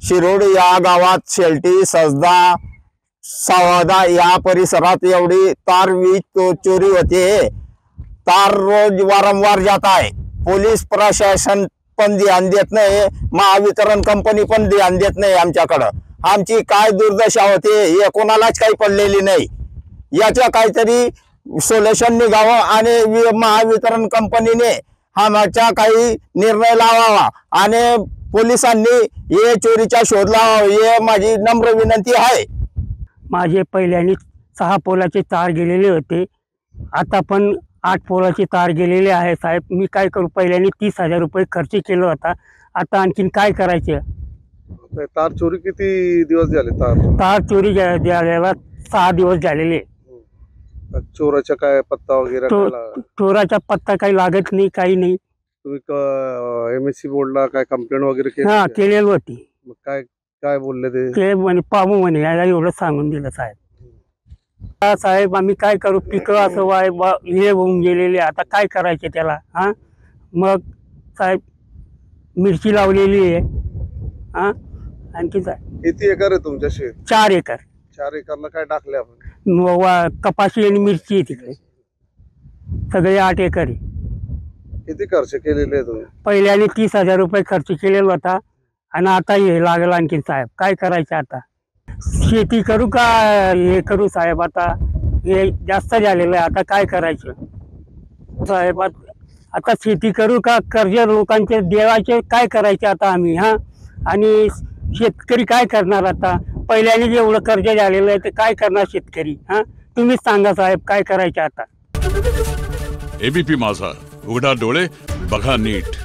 शिरोड या गावात शेलटी सजदा सावदा या परिसरात एवढी तार वीज चोरी होते। तार रोज वारंवार जात आहे। पोलीस प्रशासन पण ध्यान देत नाही, महावितरण कंपनी पण ध्यान देत नाही आमच्याकडं। आमची काय दुर्दशा होते हे कोणालाच काही पडलेली नाही। याच्या काहीतरी सोल्युशन निघावं आणि महावितरण कंपनीने आमच्या काही निर्णय लावावा आणि पोलिसांनी हे चोरीचा शोध लावावा, हे माझी नम्र विनंती आहे। माझे पहिल्याने 6 पोलाचे तार गेलेले होते, आता पण 8 पोलाचे तार गेलेले आहे। साहेब मी काय करू? पहिल्याने 30,000 रुपये खर्च केला होता, आता आणखीन काय करायचे? तार चोरी किती दिवस झाले? तार चोरी झालेला 6 दिवस झालेले। चोराचा काय पत्ता वगैरे? चोराचा पत्ता काही लागत नाही, काही नाही। तुम्ही MSC बोर्डला काय कंप्लेंट वगैरे केली? हा केलेली होती। मग काय काय बोलले ते म्हणे पाहू म्हणे, याला एवढं सांगून दिलं साहेब। साहेब आम्ही काय करू? पिकं असं हे होऊन गेलेले, आता काय करायचे त्याला? हा मग साहेब मिरची लावलेली आहे। हा आणखी किती एकर आहे तुमच्या शेत? 4 एकर। 4 एकरला काय टाकले आपण? कपाशी आणि मिरची आहे तिकडे, सगळे 8 एकर आहे। किती खर्च केलेले आहे तुम्ही? पहिल्याने 30,000 रुपये खर्च केलेला होता आणि आता हे लागलं आणखीन। साहेब काय करायचं आता? शेती करू का हे करू साहेब? आता हे जास्त झालेलं आहे, आता काय करायचं साहेब? आता शेती करू का कर्ज लोकांचे देवाचे? काय करायचे आता आम्ही? हा आणि शेतकरी काय करणार आता? पहिल्याने जेवढं कर्ज झालेलं आहे ते काय करणार शेतकरी? हा तुम्हीच सांगा साहेब, काय करायचं आता? ABP माझा, उघडा डोळे बघा नीट।